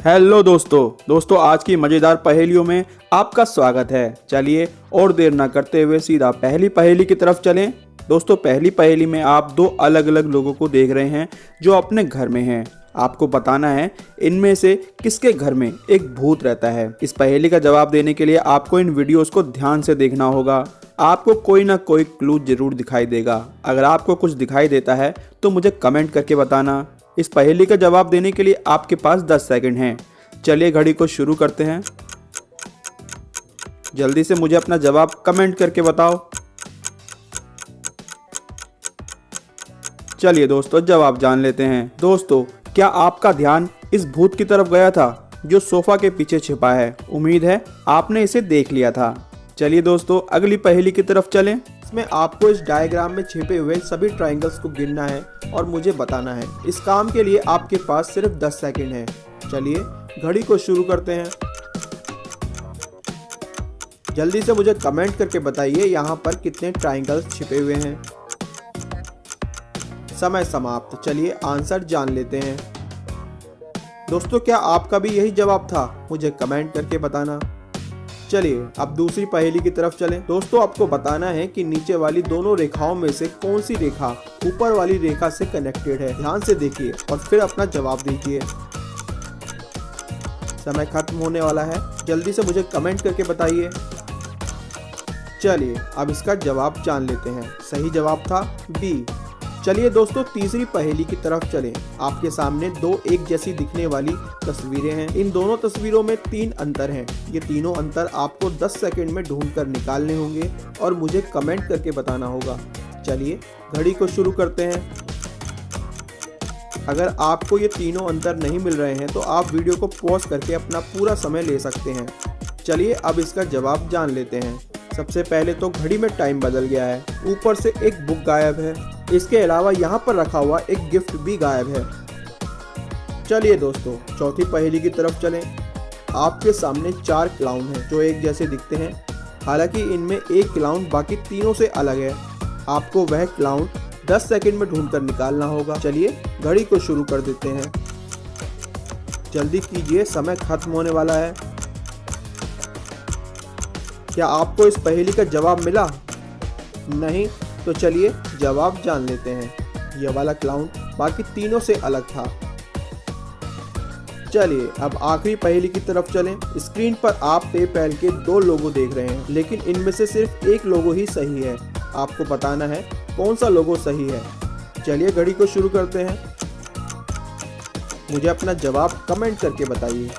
Hello दोस्तों आज की मज़ेदार पहेलियों में आपका स्वागत है। चलिए और देर ना करते हुए सीधा पहली पहेली की तरफ चलें। दोस्तों पहली पहेली में आप दो अलग अलग लोगों को देख रहे हैं जो अपने घर में हैं। आपको बताना है इनमें से किसके घर में एक भूत रहता है। इस पहेली का जवाब देने के लिए आपको इन वीडियोस को ध्यान से देखना होगा। आपको कोई ना कोई क्लू जरूर दिखाई देगा। अगर आपको कुछ दिखाई देता है तो मुझे कमेंट करके बताना। इस पहेली का जवाब देने के लिए आपके पास 10 सेकंड हैं। चलिए घड़ी को शुरू करते हैं। जल्दी से मुझे अपना जवाब कमेंट करके बताओ। चलिए दोस्तों जवाब जान लेते हैं। दोस्तों क्या आपका ध्यान इस भूत की तरफ गया था जो सोफा के पीछे छिपा है? उम्मीद है आपने इसे देख लिया था। चलिए दोस्तों अगली पहेली की तरफ चलें। इसमें आपको इस डायग्राम में छिपे हुए सभी ट्रायंगल्स को गिनना है और मुझे बताना है। इस काम के लिए आपके पास सिर्फ 10 सेकंड है। चलिए घड़ी को शुरू करते हैं। जल्दी से मुझे कमेंट करके बताइए यहाँ पर कितने ट्रायंगल्स छिपे हुए हैं। समय समाप्त। चलिए आंसर जान लेते हैं। दोस्तों क्या आपका भी यही जवाब था? मुझे कमेंट करके बताना। चलिए अब दूसरी पहेली की तरफ चलें। दोस्तों आपको बताना है कि नीचे वाली दोनों रेखाओं में से कौन सी रेखा ऊपर वाली रेखा से कनेक्टेड है। ध्यान से देखिए और फिर अपना जवाब दीजिए। समय खत्म होने वाला है। जल्दी से मुझे कमेंट करके बताइए। चलिए अब इसका जवाब जान लेते हैं। सही जवाब था बी। चलिए दोस्तों तीसरी पहेली की तरफ चलें। आपके सामने दो एक जैसी दिखने वाली तस्वीरें हैं। इन दोनों तस्वीरों में 3 अंतर हैं। ये तीनों अंतर आपको 10 सेकंड में ढूंढकर निकालने होंगे और मुझे कमेंट करके बताना होगा। चलिए घड़ी को शुरू करते हैं। अगर आपको ये तीनों अंतर नहीं मिल रहे हैं तो आप वीडियो को पॉज करके अपना पूरा समय ले सकते हैं। चलिए अब इसका जवाब जान लेते हैं। सबसे पहले तो घड़ी में टाइम बदल गया है। ऊपर से एक बुक गायब है। इसके अलावा यहाँ पर रखा हुआ एक गिफ्ट भी गायब है। चलिए दोस्तों चौथी पहेली की तरफ चलें। आपके सामने 4 क्लाउन हैं जो एक जैसे दिखते हैं। हालांकि इनमें एक क्लाउन बाकी तीनों से अलग है। आपको वह क्लाउन 10 सेकंड में ढूंढकर निकालना होगा। चलिए घड़ी को शुरू कर देते हैं। जल्दी कीजिए समय खत्म होने वाला है। क्या आपको इस पहेली का जवाब मिला? नहीं तो चलिए जवाब जान लेते हैं। यह वाला क्लाउन बाकी तीनों से अलग था। चलिए अब आखिरी पहेली की तरफ चलें। स्क्रीन पर आप पेपैल के 2 लोगो देख रहे हैं, लेकिन इनमें से सिर्फ एक लोगो ही सही है। आपको बताना है कौन सा लोगो सही है। चलिए घड़ी को शुरू करते हैं। मुझे अपना जवाब कमेंट करके बताइए।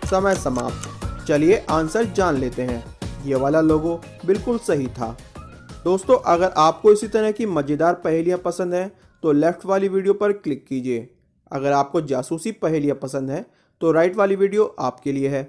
समय समाप्त। चलिए आंसर जान लेते हैं। ये वाला लोगो बिल्कुल सही था। दोस्तों अगर आपको इसी तरह की मज़ेदार पहेलियां पसंद हैं तो लेफ्ट वाली वीडियो पर क्लिक कीजिए। अगर आपको जासूसी पहेलियां पसंद हैं तो राइट वाली वीडियो आपके लिए है।